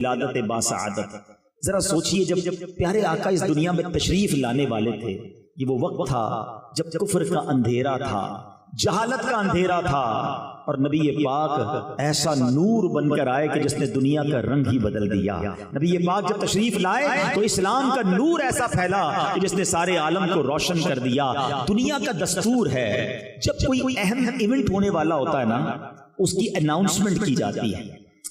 ولادت باسعادت. ذرا سوچئے جب پیارے آقا اس دنیا میں تشریف لانے والے تھے، یہ وہ وقت تھا جب کفر کا اندھیرا تھا، جہالت کا اندھیرا تھا، اور نبی پاک ایسا نور بن کر آئے کہ جس نے دنیا کا رنگ ہی بدل دیا. نبی پاک جب تشریف لائے تو اسلام کا نور ایسا پھیلا کہ جس نے سارے عالم کو روشن کر دیا. دنیا کا دستور ہے جب کوئی اہم ایونٹ ہونے والا ہوتا ہے نا، اس کی اناؤنسمنٹ کی جاتی ہے.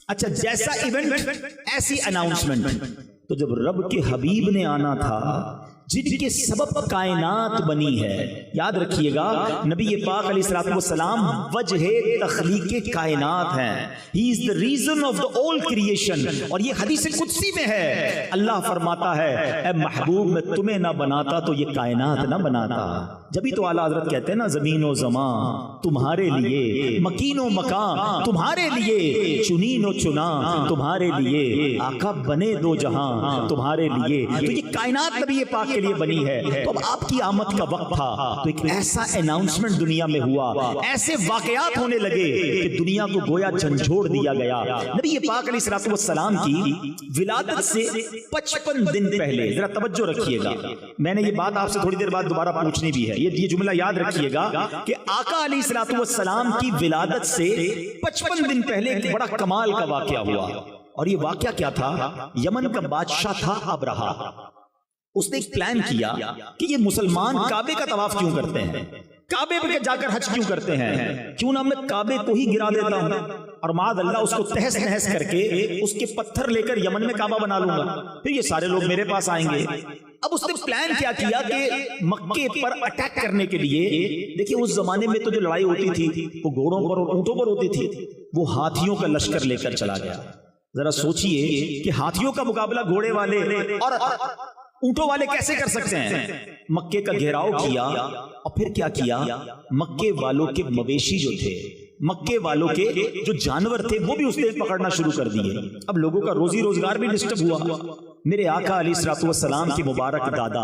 اچھا، جیسا ایونٹ ایسی اناؤنسمنٹ. تو جب رب کے حبیب نے آنا تھا جن کے سبب کائنات بنی ہے، یاد رکھیے گا نبی پاک علیہ الصلوۃ والسلام وجہ تخلیق کائنات ہیں. ہی از the reason of the all creation. اور یہ حدیث قدسی میں ہے، اللہ فرماتا ہے اے محبوب میں تمہیں نہ بناتا تو یہ کائنات نہ بناتا. جبھی تو اعلیٰ حضرت کہتے ہیں نا، زمین و زمان تمہارے لیے، مکین و مکان تمہارے لیے، چنین و چنا تمہارے لیے، آقا بنے دو جہاں تمہارے لیے. تو یہ کائنات نبی پاک کے لیے بنی ہے. تو اب آپ کی آمد کا وقت تھا تو ایک ایسا اناؤنسمنٹ دنیا میں ہوا، ایسے واقعات ہونے لگے کہ دنیا کو گویا جھنجھوڑ دیا گیا. نبی پاک علیہ الصلوۃ والسلام کی ولادت سے 55 دن پہلے، ذرا توجہ رکھیے گا، میں نے یہ بات آپ سے تھوڑی دیر بعد دوبارہ پوچھنی بھی ہے، یہ جملہ یاد رکھیے گا کہ آقا علیہ الصلوۃ والسلام کی ولادت سے 55 دن پہلے ایک بڑا کمال کا واقعہ ہوا. اور یہ واقعہ کیا تھا؟ یمن کا بادشاہ تھا ابرہہ. اس نے ایک پلان کیا کہ یہ مسلمان کعبے کا طواف کیوں کرتے ہیں، کعبے پہ جا کر حج کیوں کرتے ہیں، کیوں نہ میں کعبے کو ہی گرا دیتا ہوں اور معاذ اللہ اس کو تہس نہس کر کے اس کے پتھر لے کر یمن میں کعبہ بنا لوں گا، پھر یہ سارے لوگ میرے پاس آئیں گے. اب اس نے پلان کیا کہ مکے پر اٹیک کرنے کے لیے، دیکھیے اس زمانے میں تو جو لڑائی ہوتی تھی وہ گھوڑوں پر اور اونٹوں پر ہوتی تھی، وہ ہاتھیوں کا لشکر لے کر چلا گیا. ذرا سوچئے کہ ہاتھیوں کا مقابلہ گھوڑے والے اور اونٹوں والے کیسے کر سکتے ہیں. مکے کا گھیراؤ کیا اور پھر کیا کیا، مکے والوں کے مویشی جو تھے، مکے والوں کے جو جانور تھے وہ بھی اس نے پکڑنا شروع کر دیے. اب لوگوں کا روزی روزگار بھی ڈسٹرب ہوا. میرے آقا علیہ الصلوۃ والسلام کی مبارک دادا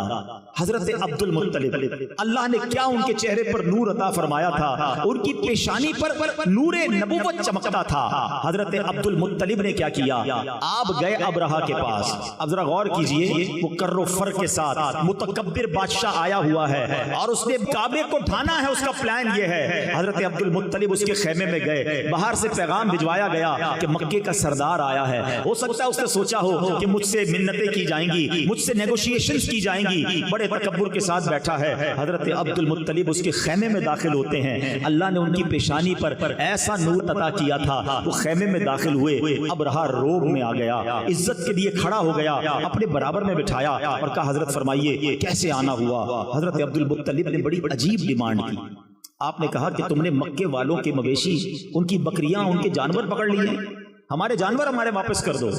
حضرت عبد المطلب، اللہ نے کیا ان کے چہرے پر نور عطا فرمایا تھا، ان کی پیشانی پر نور نبوت چمکتا تھا. حضرت عبد المطلب نے کیا کیا، آپ گئے ابرہہ کے پاس. اب ذرا غور کیجئے، وہ کر و فر کے ساتھ متکبر بادشاہ آیا ہوا ہے اور اس نے کعبے کو ڈھانا ہے. اس کا پلان یہ ہے. حضرت عبد المطلب اس کے خیمے میں گئے، باہر سے پیغام بھجوایا گیا کہ مکے کا سردار آیا ہے. ہو سکتا ہے اس نے سوچا ہو کہ مجھ سے منتیں کی جائیں گی، مجھ سے نیگوشیشنز کی جائیں گی، بڑے تکبر کے ساتھ بیٹھا ہے. حضرت عبد المطلب اس کے خیمے میں داخل ہوتے ہیں. اللہ نے ان کی پیشانی پر ایسا نور عطا کیا تھا، وہ خیمے میں داخل ہوئے. ابرہہ روب میں آ گیا، عزت کے لیے کھڑا ہو گیا، اپنے برابر میں بٹھایا اور کہا حضرت فرمائیے کیسے آنا ہوا. حضرت عبد المطلب نے بڑی عجیب ڈیمانڈ کی. آپ نے کہا کہ تم نے مکے والوں کے مویشی، ان کی بکریاں، ان کے جانور پکڑ لیے، ہمارے جانور ہمارے واپس کر دو.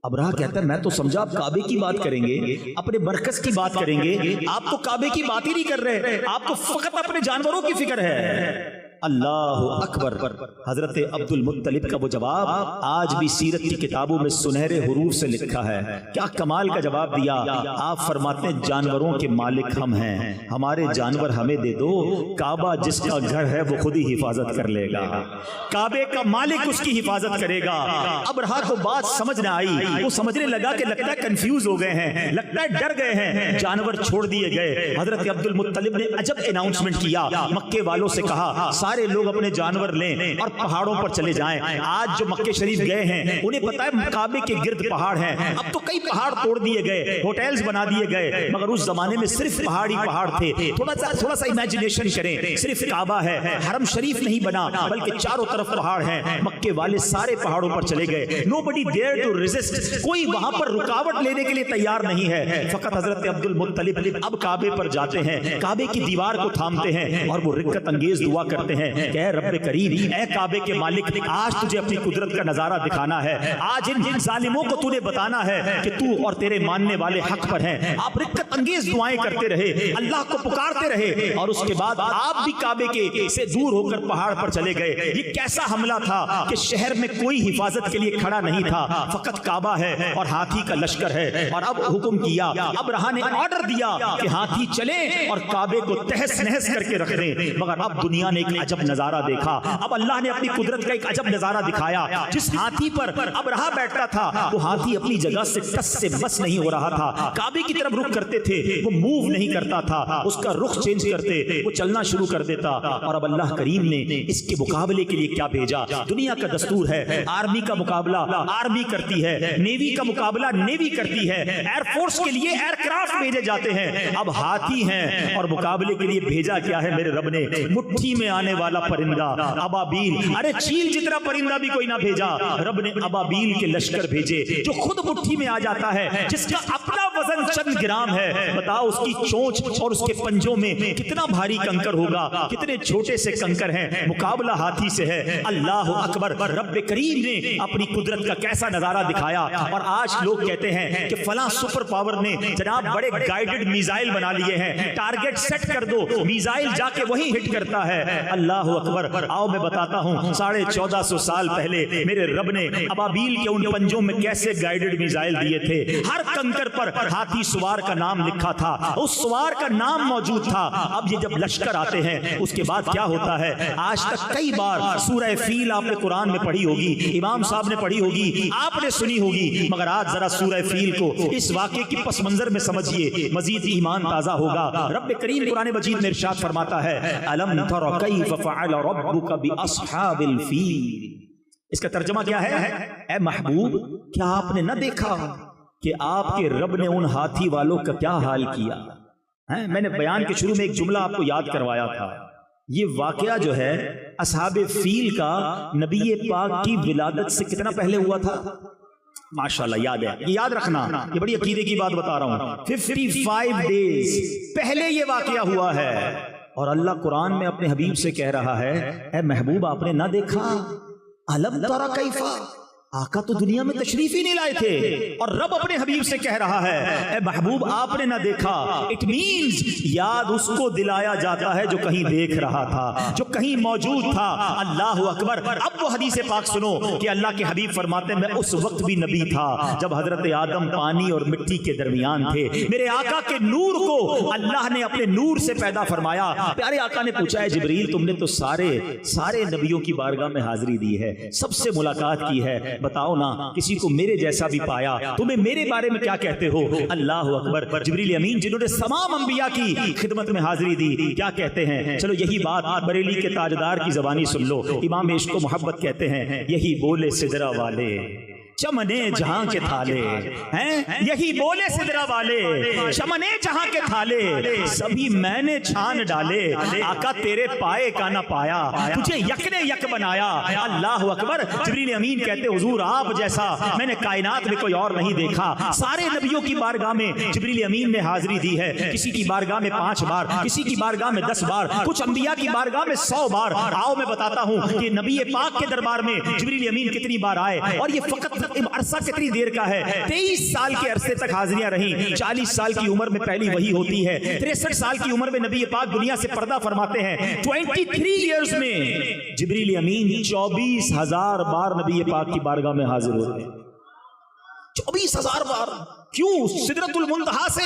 ابرہہ کہتا ہے میں تو سمجھا آپ کعبے کی بات کریں گے، اپنے مرکز کی بات کریں گے، آپ تو کعبے کی بات ہی نہیں کر رہے، آپ کو فقط اپنے جانوروں کی فکر ہے. اللہ اکبر. حضرت عبد المطلب کا وہ جواب آج بھی سیرت کی کتابوں میں سنہرے حروف سے لکھا ہے. کیا کمال کا جواب دیا. آپ فرماتے ہیں جانوروں کے مالک ہم ہیں، ہمارے جانور ہمیں دے دو، کعبہ جس کا گھر ہے وہ خود ہی حفاظت کر لے گا، کعبے کا مالک اس کی حفاظت کرے گا. ابرہہ کو بات سمجھ نہ آئی، وہ سمجھنے لگا کہ لگتا ہے کنفیوز ہو گئے ہیں، لگتا ہے ڈر گئے ہیں. جانور چھوڑ دیے گئے. حضرت عبد المطلب نے عجب اناؤنسمنٹ کیا، مکے والوں سے کہا سارے لوگ اپنے جانور لیں اور پہاڑوں پر چلے جائیں. آج جو مکے شریف گئے ہیں انہیں پتا ہے کعبے کے گرد پہاڑ ہیں. اب تو کئی پہاڑ توڑ دیے گئے، ہوٹلز بنا دیے گئے، مگر اس زمانے میں صرف پہاڑی پہاڑ تھے. تھوڑا سا امیجنیشن کریں، صرف کعبہ ہے، حرم شریف نہیں بنا بلکہ چاروں طرف پہاڑ ہیں. مکے والے سارے پہاڑوں پر چلے گئے. nobody dared to resist، کوئی وہاں پر رکاوٹ لینے کے لیے تیار نہیں ہے. فقط حضرت عبد المطلب اب کعبے پر جاتے ہیں، کعبے کی دیوار کو تھامتے ہیں اور وہ رکعت انگیز دعا کرتے ہیں کہ اے رب کریم، اے کعبے کے مالک، آج تجھے اپنی قدرت کا نظارہ دکھانا ہے، آج ان ظالموں کو تو نے بتانا ہے کہ تو اور تیرے ماننے والے حق پر ہیں. آپ رکعت انگیز دعائیں کرتے رہے، اللہ کو پکارتے رہے اور اس کے بعد آپ بھی کعبے کے سے دور ہو کر پہاڑ پر چلے گئے. یہ کیسا حملہ تھا کہ شہر میں کوئی حفاظت کے لیے کھڑا نہیں تھا، فقط کعبہ قافلہ ہے اور ہاتھی کا لشکر ہے، اور اب حکم کیا، ابرہہ نے آرڈر دیا کہ ہاتھی چلیں اور کعبے کو تہس نہس کر کے رکھ دیں، مگر اب دنیا نے ایک عجب نظارہ دیکھا، اب اللہ نے اپنی قدرت کا ایک عجب نظارہ دکھایا۔ جس ہاتھی پر ابرہہ بیٹھتا تھا وہ ہاتھی اپنی جگہ سے ٹس سے بس نہیں ہو رہا تھا، کعبے کی طرف رخ کرتے تھے وہ موو نہیں کرتا تھا، اس کا رخ چینج کرتے وہ چلنا شروع کر دیتا۔ اور اب اللہ کریم نے اس کے مقابلے کے لیے کیا بھیجا؟ دنیا کا دستور ہے آرمی کا مقابلہ آرمی کرتی ہے، نیوی کا مقابلہ نیوی کرتی ہے، ایئر فورس کے لیے ایئر کرافٹ بھیجے جاتے ہیں، اب ہاتھی ہیں اور مقابلے کے لیے بھیجا کیا ہے میرے رب نے؟ مٹھی میں آنے والا پرندہ ابابیل، ارے چیل جتنا پرندہ بھی کوئی نہ بھیجا، رب نے ابابیل کے لشکر بھیجے جو خود مٹھی میں آ جاتا ہے، جس کا اپنا وزن چند گرام ہے۔ بتاؤ اس کی چونچ اور اس کے پنجوں میں کتنا بھاری کنکر ہوگا، کتنے چھوٹے سے کنکر ہیں، مقابلہ ہاتھی سے ہے۔ اللہ اکبر، رب کریم نے اپنی قدرت کا کیسا نظارہ دکھایا۔ اور آج لوگ کہتے ہیں کہ فلاں سپر پاور نے جناب بڑے گائیڈڈ میزائل بنا لیے ہیں، ٹارگٹ سیٹ کر دو میزائل جا کے وہی ہٹ کرتا ہے۔ اللہ اکبر، آؤ میں بتاتا ہوں 1450 سال پہلے میرے رب نے ابابیل کے ان پنجوں میں کیسے گائیڈڈ میزائل دیے تھے۔ ہر کنکر پر ہاتھی سوار کا نام لکھا تھا، اس سوار کا نام موجود تھا۔ اب یہ جب لشکر آتے ہیں اس کے بعد کیا ہوتا ہے؟ آج تک کئی بار سورہ فیل آپ نے قرآن میں پڑھی ہوگی، امام صاحب نے پڑھی ہوگی، آپ نے سنی ہوگی، مگر آج ذرا سورہ فیل کو اس واقعے کی پس منظر میں سمجھیے، مزید ایمان تازہ ہوگا۔ رب کریم قرآن مجید میں ارشاد فرماتا ہے الم تر کیف فعل ربک باصحاب الفیل۔ اس کا ترجمہ کیا ہے؟ اے محبوب، کیا آپ نے نہ دیکھا کہ آپ کے رب نے ان ہاتھی والوں کا کیا حال کیا؟ میں نے بیان کے شروع میں ایک جملہ آپ کو یاد کروایا تھا، یہ واقعہ جو ہے اصحاب فیل کا نبی پاک کی ولادت سے کتنا پہلے ہوا تھا؟ ماشاءاللہ یاد ہے، یہ یاد رکھنا، یہ بڑی عقیدے کی بات بتا رہا ہوں۔ 55 ڈیز پہلے یہ واقعہ ہوا ہے، اور اللہ قرآن میں اپنے حبیب سے کہہ رہا ہے اے محبوب آپ نے نہ دیکھا؟ الم تر کیف، آقا تو دنیا میں تشریف ہی نہیں لائے تھے، اور رب اپنے حبیب سے کہہ رہا ہے اے محبوب آپ نے نہ دیکھا۔ اٹ مینز یاد اس کو دلایا جاتا ہے جو کہیں دیکھ رہا تھا، جو کہیں موجود تھا۔ اللہ اکبر۔ اب وہ حدیث پاک سنو کہ اللہ کے حبیب فرماتے ہیں میں اس وقت بھی نبی تھا جب حضرت آدم پانی اور مٹی کے درمیان تھے، میرے آقا کے نور کو اللہ نے اپنے نور سے پیدا فرمایا۔ پیارے آقا نے پوچھا ہے جبریل تم نے تو سارے نبیوں کی بارگاہ میں حاضری دی ہے، سب سے ملاقات کی ہے، بتاؤ نا کسی کو میرے جیسا بھی پایا، تمہیں میرے بارے میں کیا کہتے ہو؟ اللہ اکبر۔ جبریل امین جنہوں نے تمام انبیاء کی خدمت میں حاضری دی کیا کہتے ہیں؟ چلو یہی بات بریلی کے تاجدار کی زبانی سن لو، امام عشق و محبت کہتے ہیں یہی بولے سدرا والے چمنے جہاں کے تھالے ہیں، یہی بولے سدرا والے چمنے جہاں کے تھالے، سبھی میں نے چھان ڈالے، آقا تیرے پائے کا نہ پایا، تجھے یک نے یک بنایا۔ اللہ اکبر۔ جبریل امین کہتے حضور آپ جیسا میں نے کائنات میں کوئی اور نہیں دیکھا۔ سارے نبیوں کی بارگاہ میں جبریل امین نے حاضری دی ہے، کسی کی بارگاہ میں 5 بار، کسی کی بارگاہ میں 10 بار، کچھ انبیاء کی بارگاہ میں 100 بار۔ آؤ میں بتاتا ہوں کہ نبی پاک کے دربار میں جبریل امین کتنی بار آئے، اور یہ فقط عرصہ کتنی دیر کا ہے؟ 23 سال کے عرصے تک حاضریاں رہیں۔ 40 سال کی عمر میں پہلی وحی ہوتی ہے، 63 سال کی عمر میں نبی پاک دنیا سے پردہ فرماتے ہیں۔ 23 ایئرز میں جبریل امین 24,000 بار نبی پاک کی بارگاہ میں حاضر ہوتے ہیں۔ 24,000 بار۔ کیوں؟ سدرۃ المنتہا سے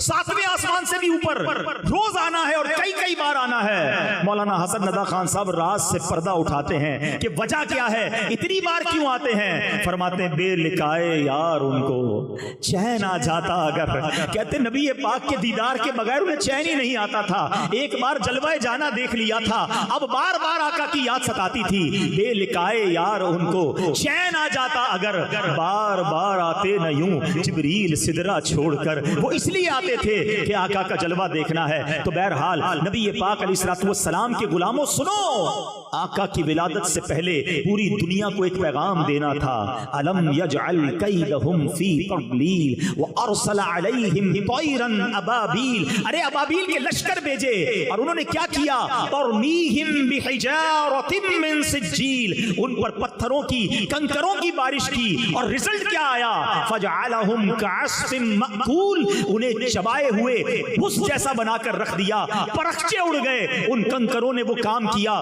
7ویں آسمان سے بھی اوپر روز آنا ہے اور کئی بار آنا ہے۔ مولانا حسن ندیٰ خان صاحب راز سے پردہ اٹھاتے ہیں کہ وجہ کیا ہے، اتنی بار کیوں آتے ہیں؟ فرماتے ہیں بے لکھائے یار ان کو چین آ جاتا اگر، کہتے نبی پاک کے دیدار کے بغیر انہیں چین ہی نہیں آتا تھا۔ ایک بار جلوہ جانا دیکھ لیا تھا، اب بار بار آقا کی یاد ستاتی تھی۔ بے لکھائے یار ان کو چین آ جاتا اگر، بار بار آتے نہ یوں جبریل سدرا چھوڑ کر، وہ اس لیے آتے تھے کہ آقا کا جلوہ دیکھنا ہے۔ تو بہرحال نبی پاک علیہ الصلوۃ والسلام کے غلاموں سنو، آقا کی ولادت سے پہلے پوری دنیا کو ایک پیغام دینا تھا۔ الم یجعل کیدہم فی تضلیل وارسل علیہم طیرا ابابیل، ارے ابابیل کے لشکر بھیجے اور انہوں نے کیا کیا؟ ترمیہم بحجارۃ من سجیل، ان پر پتھروں کی کنکروں کی بارش کی، اور رزلٹ کیا آیا؟ فجعلہم کعصف مأکول، انہیں چبائے ہوئے بھس جیسا بنا کر رکھ دیا، پرخچے اڑ گئے۔ ان کنکروں نے وہ کام کیا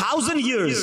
1000 years,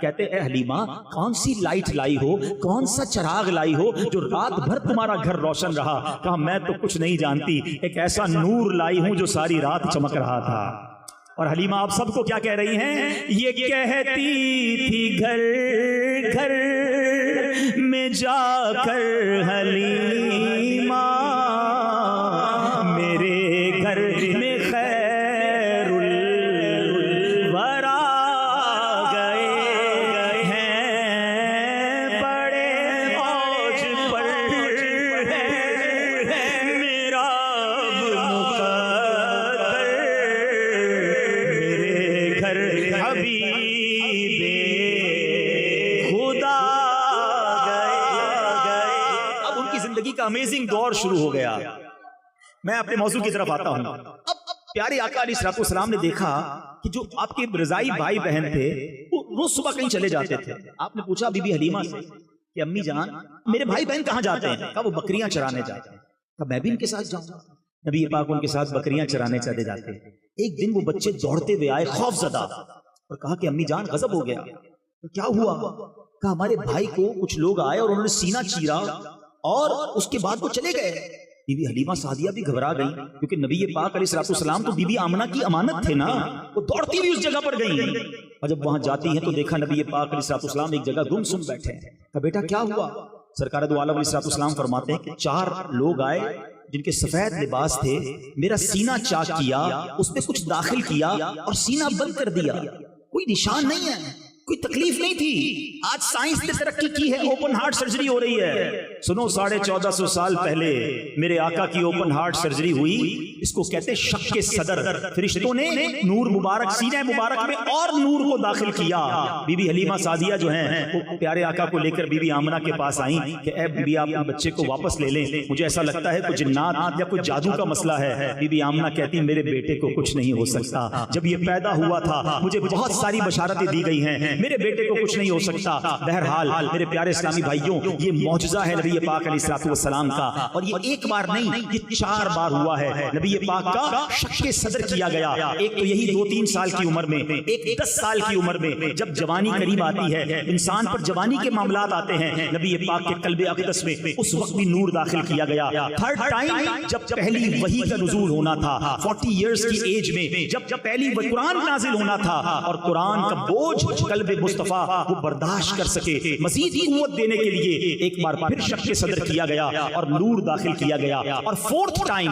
کہتے اے حلیمہ کون سی لائٹ لائی ہو, کون سا چراغ لائی ہو جو رات بھر تمہارا گھر روشن رہا؟ کہا میں تو کچھ نہیں جانتی, ایک ایسا نور لائی ہوں جو ساری رات چمک رہا تھا. اور حلیمہ آپ سب کو کیا کہہ رہی ہیں؟ یہ کہتی تھی گھر گھر میں جا کر حلیمہ میرے گھر میں خیر الورا گئے ہیں, بڑے اوج پر ہے میرا مقدر, میرے گھر حبیب خدا گئے. اب ان کی زندگی کا امیزنگ دور شروع ہو گیا. میں اپنے موضوع کی طرف آتا ہوں. اب پیارے آقا علیہ الصلوۃ والسلام نے دیکھا کہ جو آپ کے رضائی بھائی بہن تھے وہ روز صبح کہیں چلے جاتے تھے. آپ نے پوچھا بی بی حلیمہ سے کہ امی جان میرے بھائی بہن کہاں جاتے ہیں؟ کہا وہ بکریاں چرانے جاتے ہیں. کہا میں بھی ان کے ساتھ جاؤں. نبی پاک ان کے ساتھ بکریاں چرانے چلے جاتے. ایک دن وہ بچے دوڑتے ہوئے آئے خوف زدہ اور کہا کہ امی جان غضب ہو گیا. تو کیا ہوا؟ کہا ہمارے بھائی کو کچھ لوگ آئے اور انہوں نے سینہ چیرا اور اس کے بعد وہ چلے گئے. بی بی حلیمہ سعدیہ بھی گھبرا گئی کیونکہ نبی پاک علیہ الصلوۃ والسلام تو بی بی آمنہ کی امانت تھے نا. وہ دوڑتی ہوئی اس جگہ پر گئی اور جب وہاں جاتی ہیں تو دیکھا نبی پاک علیہ الصلوۃ والسلام ایک جگہ گم سم بیٹھے ہیں. کہا بیٹا کیا ہوا؟ سرکار دو عالم علیہ الصلوۃ والسلام فرماتے ہیں کہ 4 لوگ آئے جن کے سفید لباس تھے, میرا سینہ چاک کیا, اس نے کچھ داخل کیا اور سینہ بند کر دیا. کوئی نشان نہیں ہے, کوئی تکلیف نہیں تھی. آج سائنس نے ترقی کی ہے, اوپن ہارٹ سرجری ہو رہی ہے. سنو 1450 سال پہلے میرے آقا کی اوپن ہارٹ سرجری ہوئی. اس کو کہتے شق صدر. فرشتوں نے نور مبارک سینہ مبارک میں اور نور کو داخل کیا. بی بی حلیمہ سعدیہ جو ہیں وہ پیارے آقا کو لے کر بی بی آمنہ کے پاس آئیں کہ اے بی بی آپ اپنے بچے کو واپس لے لیں, مجھے ایسا لگتا ہے کوئی جنات یا کوئی جادو کا مسئلہ ہے. بی بی آمنہ کہتی میرے بیٹے کو کچھ نہیں ہو سکتا. جب یہ پیدا ہوا تھا مجھے بہت ساری بشارتیں دی گئی ہیں, میرے بیٹے کو کچھ نہیں ہو سکتا. بہرحال میرے پیارے اسلامی بھائیوں, یہ معجزہ ہے نبی پاک علیہ الصلوۃ والسلام کا, اور یہ ایک بار نہیں یہ 4 بار ہوا ہے. نبی پاک کا شق صدر کیا گیا. ایک تو یہی 2-3 سال کی عمر میں, ایک 10 سال کی عمر میں. جب جوانی قریب آتی ہے, انسان پر جوانی کے معاملات آتے ہیں, نبی پاک کے قلب اقدس میں اس وقت بھی نور داخل کیا گیا. 3rd ٹائم جب پہلی وحی کا نزول ہونا تھا 40 ایئرز کی ایج میں, جب پہلی قرآن نازل ہونا تھا اور قرآن کا بوجھ قلب مصطفیٰ وہ برداشت کر سکے, مزید قوت دینے کے لیے ایک بار پھر شق صدر کیا گیا اور نور داخل کیا گیا. اور 4th ٹائم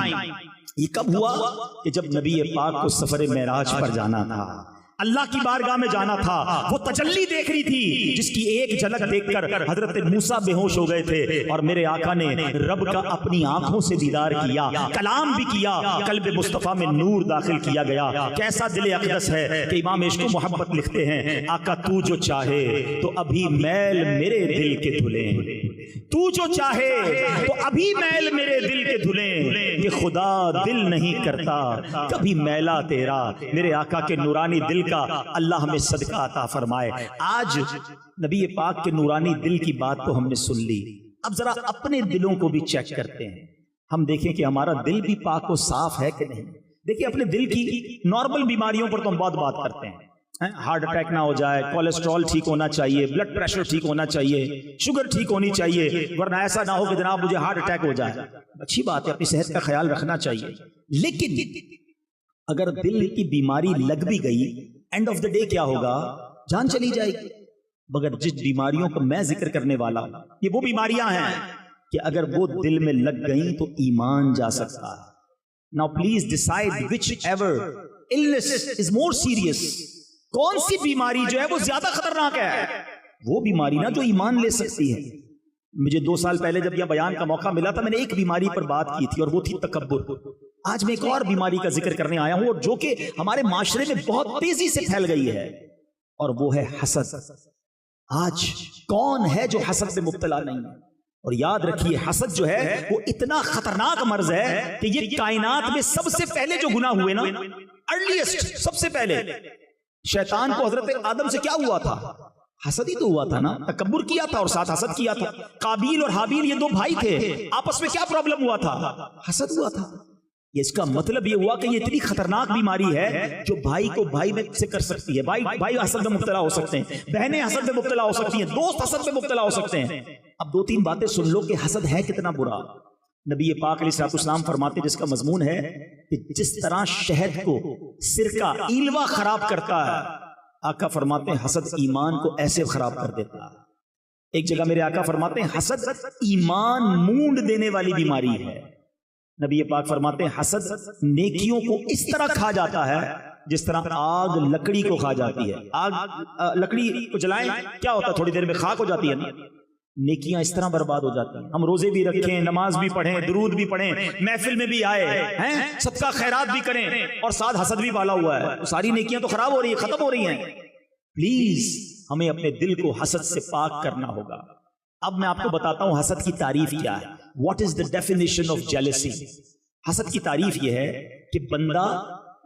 یہ کب ہوا کہ جب نبی پاک کو سفر معراج پر جانا تھا, اللہ کی بارگاہ میں جانا تھا. وہ تجلی دیکھ رہی تھی جس کی ایک جھلک دیکھ کر حضرت موسیٰ بے ہوش ہو گئے تھے, اور میرے آقا نے رب کا اپنی آنکھوں سے دیدار کیا, کلام بھی کیا, قلب مصطفیٰ میں نور داخل کیا گیا. کیسا دل اقدس ہے کہ امام عشق و محبت لکھتے ہیں, آقا تو جو چاہے تو ابھی میل میرے دل کے دھلیں, تو جو چاہے تو ابھی میل میرے دل کے دھلیں, کہ خدا دل نہیں کرتا کبھی میلا تیرا. میرے آقا کے نورانی دل کا اللہ ہمیں صدقہ عطا فرمائے. آج نبی پاک کے نورانی دل کی بات تو ہم نے سن لی. اب ذرا اپنے دلوں کو بھی چیک کرتے ہیں, ہم دیکھیں کہ ہمارا دل بھی پاک و صاف ہے کہ نہیں. دیکھیں اپنے دل کی نارمل بیماریوں پر تو ہم بہت بات کرتے ہیں, ہارٹ اٹیک نہ ہو جائے, کولیسٹرول ٹھیک ہونا چاہیے, بلڈ پریشر ٹھیک ہونا چاہیے, شوگر ٹھیک ہونی چاہیے, ورنہ ایسا نہ ہو کہ جناب مجھے ہارٹ اٹیک ہو جائے. اچھی بات ہے, اپنی صحت کا خیال رکھنا چاہیے, لیکن اگر دل کی بیماری لگ بھی گئی, اینڈ آف دا ڈے کیا ہوگا؟ جان چلی جائے گی. مگر جس بیماریوں کو میں ذکر کرنے والا ہوں یہ وہ بیماریاں ہیں کہ اگر وہ دل میں لگ گئیں تو ایمان جا سکتا ہے. Now please decide whichever illness is more serious. کون سی بیماری جو ہے وہ زیادہ خطرناک ہے؟ وہ بیماری نا جو ایمان لے سکتی ہے. مجھے 2 سال پہلے جب یہ بیان کا موقع ملا تھا, میں نے ایک بیماری پر بات کی تھی اور وہ تھی تکبر. آج میں ایک اور بیماری کا ذکر کرنے آیا ہوں, اور جو کہ ہمارے معاشرے میں بہت تیزی سے پھیل گئی ہے, اور وہ ہے حسد. آج کون ہے جو حسد سے مبتلا نہیں ہے؟ اور یاد رکھیے حسد جو ہے وہ اتنا خطرناک مرض ہے کہ یہ کائنات میں سب سے پہلے جو گناہ ہوئے نا, ارلیسٹ سب سے پہلے شیطان کو حضرت آدم سے کیا ہوا تھا؟ حسد ہی تو ہوا تھا نا, تکبر کیا تھا اور ساتھ حسد کیا تھا. قابیل اور حابیل یہ 2 بھائی تھے, آپس میں کیا پرابلم ہوا تھا؟ حسد ہوا تھا. یہ اس کا مطلب یہ ہوا کہ یہ اتنی خطرناک بیماری ہے جو بھائی کو بھائی میں سے کر سکتی ہے. بھائی حسد میں مبتلا ہو سکتے ہیں, بہنیں حسد میں مبتلا ہو سکتی ہیں, دوست حسد میں مبتلا ہو سکتے ہیں. اب 2-3 باتیں سن لو کہ حسد ہے کتنا برا. نبی پاک علیہ السلام فرماتے جس کا مضمون ہے کہ جس طرح شہد کو سرکہ ایلوا خراب کرتا ہے, آقا فرماتے ہیں حسد ایمان کو ایسے خراب کر دیتا ہے. ایک جگہ میرے آقا فرماتے ہیں حسد ایمان مونڈ دینے والی بیماری ہے. نبی پاک فرماتے ہیں حسد نیکیوں کو اس طرح کھا جاتا ہے جس طرح آگ لکڑی کو کھا جاتی ہے. آگ لکڑی کو جلائیں کیا ہوتا ہے, تھوڑی دیر میں خاک ہو جاتی ہے نا. نیکیاں اس طرح برباد ہو جاتی ہیں. ہم روزے بھی رکھیں, نماز بھی پڑھیں, درود بھی پڑھیں, محفل میں بھی آئے ہیں, صدقہ خیرات بھی کریں, اور ساتھ حسد بھی پالا ہوا ہے, تو ساری نیکیاں تو خراب ہو رہی ہیں, ختم ہو رہی ہیں. پلیز ہمیں اپنے دل کو حسد سے پاک کرنا ہوگا. اب میں آپ کو بتاتا ہوں حسد کی تعریف کیا ہے. What is the definition of jealousy. حسد کی تعریف یہ ہے کہ بندہ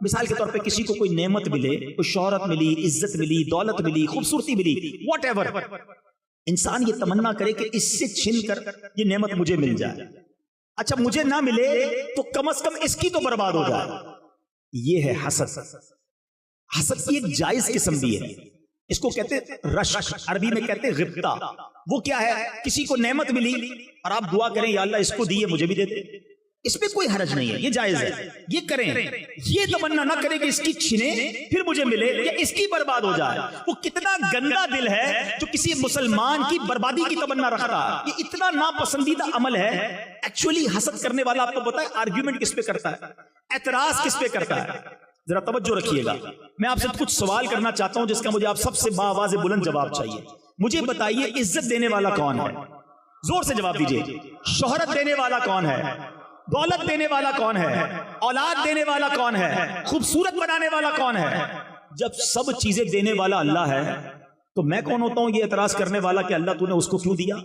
مثال کے طور پہ کسی کو کوئی نعمت ملے, کوئی شہرت ملی, عزت ملی, دولت ملی, خوبصورتی ملی, واٹ ایور, انسان یہ تمنا کرے کہ اس سے چھن کر یہ نعمت مجھے مل جائے. اچھا مجھے نہ ملے تو کم از کم اس کی تو برباد ہو جائے. یہ ہے حسد. حسد کی ایک جائز قسم بھی ہے, اس کو کہتے رشک, عربی میں کہتے غبطہ. وہ کیا ہے, کسی کو نعمت ملی اور آپ دعا کریں یا اللہ اس کو دیے مجھے بھی دے دے, اس پہ کوئی حرج نہیں ہے, یہ جائز ہے, یہ کریں. یہ تمنا نہ کرے کہ اس کی چھنے پھر مجھے ملے یا اس کی برباد ہو جائے. وہ کتنا گندا دل ہے جو کسی مسلمان کی بربادی کی تمنا رکھتا ہے. یہ اتنا ناپسندیدہ عمل ہے. ایکچولی حسد کرنے والا آپ کو پتا ہے آرگیومنٹ کس پہ کرتا ہے, اعتراض کس پہ کرتا ہے. ذرا توجہ رکھیے گا, میں آپ سے کچھ سوال کرنا چاہتا ہوں جس کا مجھے آپ سب سے باآواز بلند جواب چاہیے. مجھے بتائیے عزت دینے والا کون ہے؟ زور سے جواب دیجئے. شہرت دینے والا کون ہے؟ دولت دینے والا کون ہے؟ اولاد دینے والا کون ہے؟ خوبصورت بنانے والا کون ہے؟ جب سب چیزیں دینے والا اللہ ہے تو میں کون ہوتا ہوں یہ اعتراض کرنے والا کہ اللہ تو نے اس کو کیوں دیا؟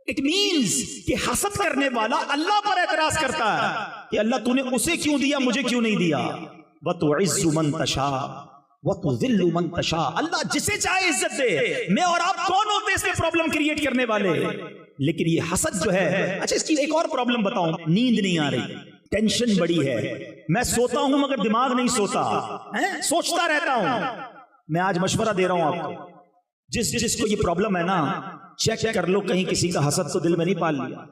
اٹ مینز کہ حسد کرنے والا اللہ پر اعتراض کرتا ہے کہ اللہ تو نے اسے کیوں دیا, مجھے کیوں نہیں دیا. وَتُعِزُّ مَن تَشَاءُ وَتُذِلُّ مَن تَشَاءُ. اللہ جسے چاہے عزت دے. میں اور آپ کون ہوتے ہیں اس میں پرابلم کریٹ کرنے والے؟ لیکن یہ حسد جو ہے, اچھا اس کی ایک اور پرابلم بتاؤں, نیند نہیں آ رہی, ٹینشن بڑی ہے, میں سوتا ہوں مگر دماغ نہیں سوتا, سوچتا رہتا ہوں. میں آج مشورہ دے رہا ہوں آپ کو, جس کو یہ پرابلم ہے نا, چیک کر لو کہیں کسی کا حسد تو دل میں نہیں پال لیا.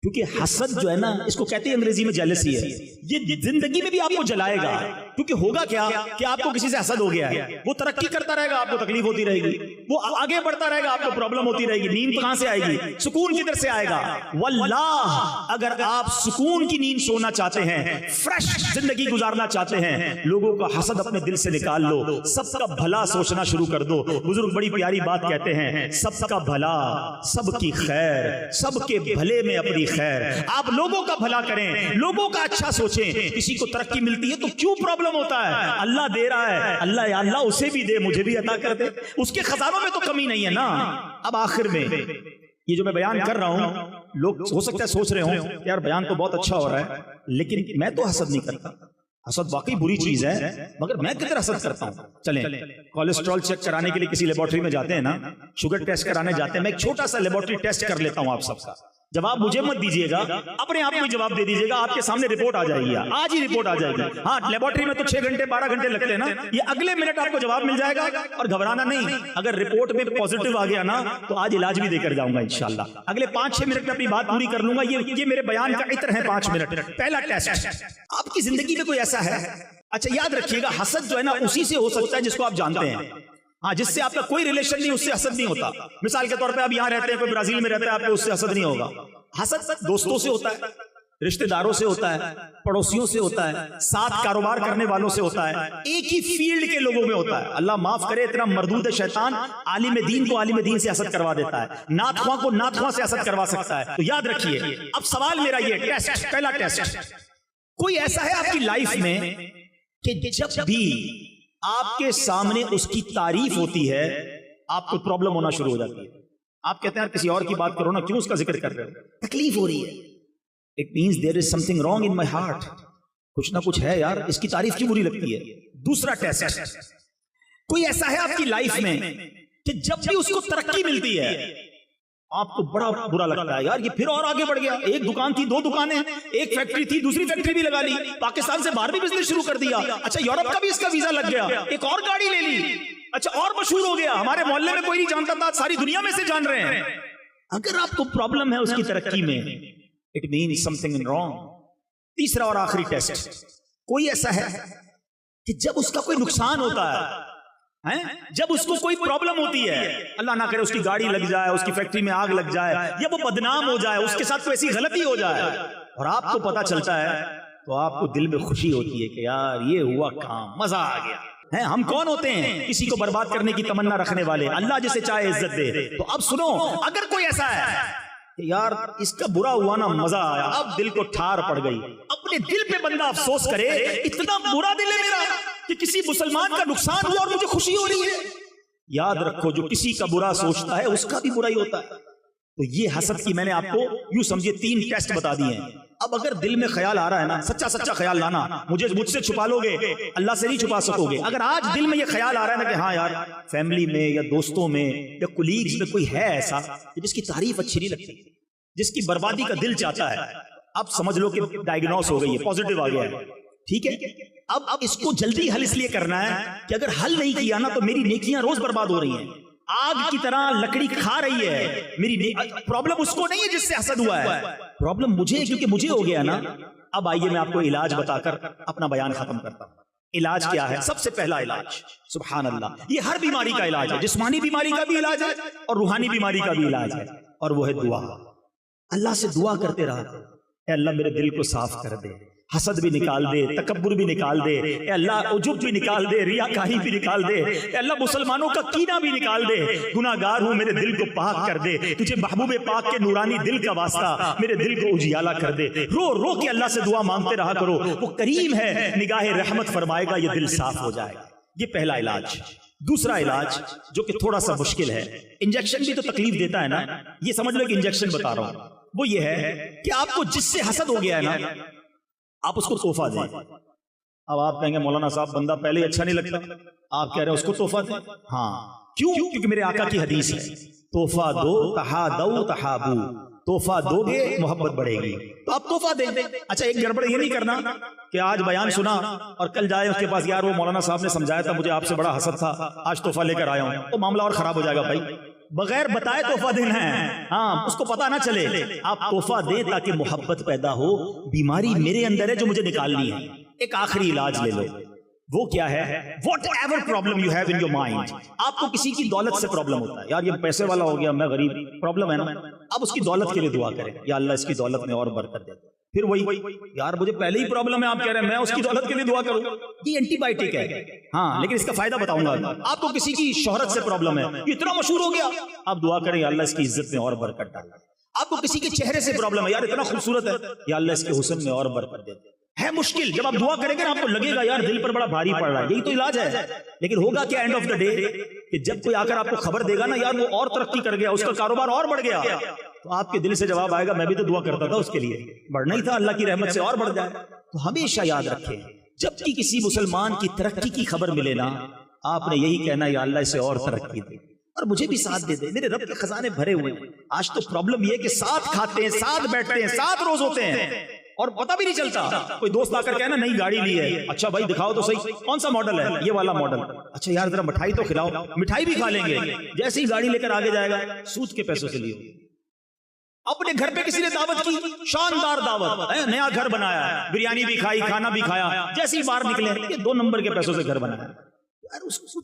کیونکہ حسد جو ہے نا, اس کو کہتے ہیں انگریزی میں جیلسی ہے. یہ زندگی میں بھی آپ کو جلائے گا. کیونکہ ہوگا کیا کہ آپ کو کسی سے حسد ہو گیا ہے, وہ ترقی کرتا رہے گا, آپ کو تکلیف ہوتی رہے گی, وہ آگے بڑھتا رہے گا, آپ کو پرابلم ہوتی رہے گی. نیند کہاں سے آئے گی؟ سکون کدھر سے آئے گا؟ واللہ اگر آپ سکون کی نیند سونا چاہتے ہیں, فریش زندگی گزارنا چاہتے ہیں, لوگوں کا حسد اپنے دل سے نکال لو, سب کا بھلا سوچنا شروع کر دو. بزرگ بڑی پیاری بات کہتے ہیں, سب کا بھلا, سب کی خیر, سب کے بھلے میں اپنی خیر. آپ لوگوں کا بھلا کریں, لوگوں کا اچھا سوچیں. کسی کو ترقی ملتی ہے تو کیوں پرابلم ہوتا ہے؟ اللہ دے رہا ہے, اللہ یا اللہ اسے بھی دے, مجھے بھی عطا کر دے. اس کے خزانوں میں تو کمی نہیں ہے نا. اب آخر میں یہ جو میں بیان کر رہا ہوں, لوگ ہو سکتا ہے سوچ رہے ہوں یار بیان تو بہت اچھا ہو رہا ہے, لیکن میں تو حسد نہیں کرتا. حسد واقعی بری چیز ہے, مگر میں کدھر حسد کرتا ہوں. چلیں کولیسٹرول چیک کرانے کے لیے کسی لیبارٹری میں جاتے ہیں نا, شوگر ٹیسٹ کرانے جاتے ہیں, میں ایک چھوٹا سا لیبارٹری ٹیسٹ کر لیتا ہوں آپ سب کا. جواب مجھے مت دیجیے گا, اپنے آپ کو جواب دے دیجیے گا, آپ کے سامنے رپورٹ آ جائے گی, آج ہی رپورٹ آ جائے گی. ہاں لیبارٹری میں تو 6 گھنٹے 12 گھنٹے لگتے ہیں نا, یہ اگلے منٹ آپ کو جواب مل جائے گا. اور گھبرانا نہیں, اگر رپورٹ میں پوزیٹو آ گیا نا تو آج علاج بھی دے کر جاؤں گا انشاءاللہ. اگلے 5-6 منٹ میں اپنی بات پوری کر لوں گا. یہ میرے بیان کا عطر ہے 5 منٹ. پہلا ٹیسٹ, آپ کی زندگی میں کوئی ایسا ہے, اچھا یاد رکھیے گا حسد جو ہے نا اسی سے ہو سکتا ہے جس کو آپ جانتے ہیں. ہاں جس سے آپ کا کوئی ریلیشن نہیں, اس سے حسد نہیں ہوتا. مثال کے طور پہ آپ یہاں رہتے ہیں, کوئی برازیل میں رہتا ہے, آپ کو اس سے حسد نہیں ہوگا. حسد دوستوں سے ہوتا ہے, رشتہ داروں سے ہوتا ہے, پڑوسیوں سے ہوتا ہے, ساتھ کاروبار کرنے والوں سے ہوتا ہے, ایک ہی فیلڈ کے لوگوں میں ہوتا ہے. اللہ معاف کرے, اتنا مردود ہے شیطان, عالم دین کو عالم دین سے حسد کروا دیتا ہے, نعت خواں کو نعت خواں سے حسد کروا سکتا ہے. تو یاد رکھیے. اب سوال میرا یہ ٹیسٹ, پہلا ٹیسٹ, کوئی ایسا ہے آپ کی لائف میں کہ جب بھی آپ کے سامنے اس کی تعریف ہوتی ہے آپ کو پرابلم ہونا شروع ہو جاتی ہے؟ آپ کہتے ہیں کسی اور کی بات کرو نا, کیوں اس کا ذکر کر رہے ہو؟ تکلیف ہو رہی ہے. It means there is something wrong in my heart. کچھ نہ کچھ ہے یار, اس کی تعریف کیوں بری لگتی ہے؟ دوسرا ٹیسٹ, کوئی ایسا ہے آپ کی لائف میں کہ جب بھی اس کو ترقی ملتی ہے آپ کو بڑا برا لگتا ہے یار یہ پھر اور آگے بڑھ گیا, ایک دکان تھی 2 دکانیں, ایک فیکٹری تھی دوسری فیکٹری بھی لگا لی, پاکستان سے باہر بھی بزنس شروع کر دیا, اچھا یورپ کا بھی اس کا ویزا لگ گیا, ایک اور گاڑی لے لی, اچھا اور مشہور ہو گیا, ہمارے محلے میں کوئی نہیں جانتا تھا, ساری دنیا میں سے جان رہے ہیں. اگر آپ کو پرابلم ہے اس کی ترقی میں, it means some thing wrong. تیسرا اور آخری ٹیسٹ, کوئی ایسا ہے کہ جب اس کا کوئی نقصان ہوتا ہے, جب اس کو کوئی پرابلم ہوتی ہے, اللہ نہ کرے اس کی گاڑی لگ جائے, اس کی فیکٹری میں آگ لگ جائے, یا وہ بدنام ہو جائے, اس کے ساتھ کوئی ایسی غلطی ہو جائے اور آپ کو پتا چلتا ہے, تو آپ کو دل میں خوشی ہوتی ہے کہ یار یہ ہوا کام, مزہ آ گیا. ہم کون ہوتے ہیں کسی کو برباد کرنے کی تمنا رکھنے والے, اللہ جسے چاہے عزت دے. تو اب سنو, اگر کوئی ایسا ہے کہ یار اس کا برا ہوا نا مزہ آیا, اب دل کو ٹھار پڑ گئی, اپنے دل پہ بندہ افسوس کرے اتنا برا دل ہے میرا کہ کسی مسلمان کا نقصان ہوا اور مجھے خوشی ہو رہی ہے. یاد رکھو جو کسی کا برا سوچتا ہے اس کا بھی برا ہی ہوتا ہے. تو یہ حسد کی میں نے آپ کو یوں سمجھے 3 ٹیسٹ بتا دیے ہیں. اب اگر دل میں خیال آ رہا ہے نا, سچا خیال لانا, مجھ سے چھپا لو گے, اللہ سے نہیں چھپا سکو گے. اگر آج دل میں یہ خیال آ رہا ہے نا کہ ہاں یار فیملی میں یا دوستوں میں یا کولیگز میں کوئی ہے ایسا جس کی تعریف اچھی نہیں لگتی, جس کی بربادی کا دل چاہتا ہے, اب سمجھ لو کہ ڈائگنوس ہو گئی ہے, پازیٹیو آ گیا ہے, ٹھیک ہے. اب اس کو جلدی حل اس لیے کرنا ہے کہ اگر حل نہیں کیا نا تو میری نیکیاں روز برباد ہو رہی ہیں, آگ کی طرح لکڑی کھا رہی ہے میری. پرابلم اس کو نہیں ہے جس سے حسد ہوا ہے, پرابلم مجھے, کیونکہ مجھے ہو گیا نا. اب آئیے میں آپ کو علاج بتا کر اپنا بیان ختم کرتا ہوں. علاج کیا ہے؟ سب سے پہلا علاج, سبحان اللہ, یہ ہر بیماری کا علاج ہے, جسمانی بیماری کا بھی علاج ہے اور روحانی بیماری کا بھی علاج ہے, اور وہ ہے دعا. اللہ سے دعا کرتے رہا, اے اللہ میرے دل کو صاف کر دے, حسد بھی نکال دے, تکبر بھی نکال دے, اے اللہ عجب بھی نکال دے, ریاکاری بھی نکال دے, اے اللہ مسلمانوں کا کینہ بھی نکال دے, گناہگار ہوں میرے دل کو پاک کر دے, تجھے محبوب پاک کے نورانی دل کا واسطہ میرے دل کو اجیالا کر دے. رو رو کے اللہ سے دعا مانگتے رہا کرو, وہ کریم ہے, نگاہ رحمت فرمائے گا, یہ دل صاف ہو جائے گا. یہ پہلا علاج. دوسرا علاج جو کہ تھوڑا سا مشکل ہے, انجیکشن بھی تو تکلیف دیتا ہے نا, یہ سمجھ لو کہ انجیکشن بتا رہا ہوں, وہ یہ ہے کہ آپ کو جس سے حسد ہو گیا ہے نا, آپ اس کو تحفہ دیں. اب آپ کہیں گے مولانا صاحب بندہ پہلے اچھا نہیں لگتا, آپ کہہ رہے ہیں اس کو تحفہ دیں. ہاں کیوں؟ کیونکہ میرے آقا کی حدیث ہے, تحفہ دو تحادو تحابو, تحفہ دو گے محبت بڑھے گی, تو آپ تحفہ دیں. اچھا ایک گڑبڑ یہ نہیں کرنا کہ آج بیان سنا اور کل جائے اس کے پاس, یار وہ مولانا صاحب نے سمجھایا تھا مجھے آپ سے بڑا حسد تھا, آج تحفہ لے کر آیا ہوں, تو معاملہ اور خراب ہو جائے گا بھائی. بغیر بتائے تحفہ دینا ہے, ہاں اس کو پتا نہ چلے, آپ تحفہ دیں تاکہ محبت پیدا ہو. بیماری میرے اندر ہے جو مجھے نکالنی ہے. ایک آخری علاج لے لو, وہ کیا ہے؟ What ever problem you have in your mind. آپ کو کسی کی دولت سے پرابلم ہوتا ہے, یار یہ پیسے والا ہو گیا میں غریب, پرابلم ہے نا, اب اس کی دولت کے لیے دعا کریں, یا اللہ اس کی دولت میں اور برکت دے. پھر وہی یار مجھے پہلے ہی پرابلم ہے, آپ کہہ رہے ہیں میں اس کی دولت کے لیے دعا کروں, یہ اینٹی بائیوٹک ہے. ہاں لیکن اس کا فائدہ بتاؤں گا. آپ کو کسی کی شہرت سے پرابلم ہے, یہ اتنا مشہور ہو گیا, آپ دعا کریں یا اللہ اس کی عزت میں اور برکت ڈال. آپ کو کسی کے چہرے سے پرابلم ہے, یار اتنا خوبصورت ہے, یا اللہ اس کے حسن میں اور برکت دے. ہے مشکل, جب آپ دعا کریں گے نا آپ کو لگے گا یار دل پر بڑا بھاری پڑ رہا ہے, یہی تو علاج ہے. لیکن ہوگا کیا اینڈ آف دا ڈے کہ جب کوئی آ کر آپ کو خبر دے گا نا یار وہ اور ترقی کر گیا, اس کا کاروبار اور بڑھ گیا, تو آپ کے دل سے جواب آئے گا میں بھی تو دعا کرتا تھا اس کے لیے, بڑھنا ہی تھا, اللہ کی رحمت سے اور بڑھ جائے. تو ہمیشہ یاد رکھیں جب بھی کسی مسلمان کی ترقی کی خبر ملے نا, آپ نے یہی کہنا یا اللہ اسے اور ترقی دے اور مجھے بھی ساتھ دے دے, میرے رب کے خزانے بھرے ہوئے ہیں. آج تو پرابلم یہ کہ ساتھ کھاتے ہیں, ساتھ بیٹھتے ہیں, ساتھ روز ہوتے ہیں اور پتہ بھی نہیں چلتا. کوئی دوست آ کر کہنا نئی گاڑی لی ہے, اچھا بھائی دکھاؤ تو صحیح کون سا ماڈل ہے, یہ والا ماڈل, اچھا یار ذرا مٹھائی تو کھلاؤ, مٹھائی بھی کھا لیں گے. جیسے ہی گاڑی لے کر آگے جائے گا سود کے پیسوں سے لیے. اپنے گھر پہ کسی نے دعوت کی, شاندار دعوت, نیا گھر بنایا ہے, بریانی بھی کھائی, کھانا بھی کھایا, جیسے ہی باہر نکلے یہ 2 نمبر کے پیسوں سے گھر بنایا.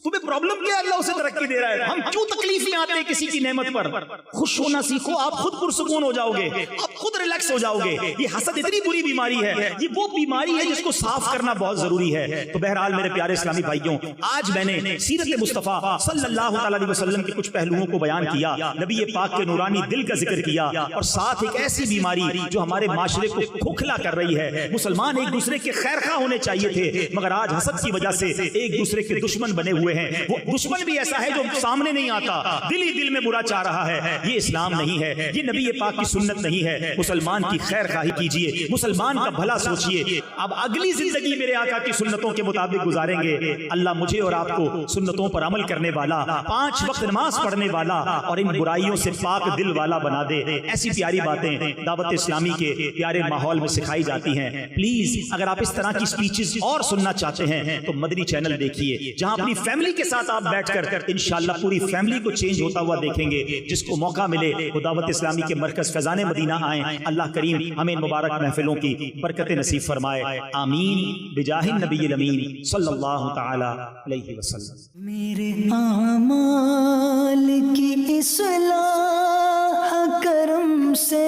تمہیں پرابلم کیا, اللہ اسے ترقی دے رہا ہے. ہم کیوں تکلیف میں آتے ہیں کسی کی نعمت پر؟ خوش ہونا سیکھو, آپ خود پرسکون ہو جاؤ گے, آپ خود ریلیکس ہو جاؤ گے. یہ حسد اتنی بری بیماری ہے, یہ وہ بیماری ہے جس کو صاف کرنا بہت ضروری ہے. تو بہرحال میرے پیارے اسلامی بھائیوں, آج میں نے سیرت مصطفیٰ صلی اللہ علیہ وسلم کے کچھ پہلوؤں کو بیان کیا, نبی پاک کے نورانی دل کا ذکر کیا, اور ساتھ ایک ایسی بیماری جو ہمارے معاشرے کو کھوکھلا کر رہی ہے. مسلمان ایک دوسرے کے خیر خواہ ہونے چاہیے تھے, مگر آج حسد کی وجہ سے ایک دوسرے کے دشمن بنے ہوئے ہیں. وہ دشمن بھی ایسا ہے جو سامنے نہیں آتا, دل ہی دل میں برا چاہ رہا ہے. یہ اسلام نہیں ہے, یہ نبی پاک کی سنت نہیں ہے. مسلمان کی خیر خواہی کیجئے, مسلمان کا بھلا سوچئے. اب اگلی زندگی میرے آقا کی سنتوں کے مطابق گزاریں گے. اللہ مجھے اور آپ کو سنتوں پر عمل کرنے والا, 5 وقت نماز پڑھنے والا اور ان برائیوں سے پاک دل والا بنا دے. ایسی پیاری باتیں دعوت اسلامی کے پیارے ماحول میں سکھائی جاتی ہیں. پلیز اگر آپ اس طرح کی سپیچز اور سننا چاہتے ہیں تو مدنی چینل دیکھیے, جہاں اپنی فیملی کے ساتھ آپ بیٹھ کر انشاءاللہ پوری فیملی کو چینج ہوتا ہوا دیکھیں گے. جس کو موقع ملے وہ دعوت اسلامی کے مرکز فیضان مدینہ آئیں. اللہ کریم ہمیں مبارک محفلوں کی برکت نصیب فرمائے. آمین بجاہ النبی الامین صلی اللہ تعالی علیہ وسلم. میرے اعمال کی اصلاح کرم سے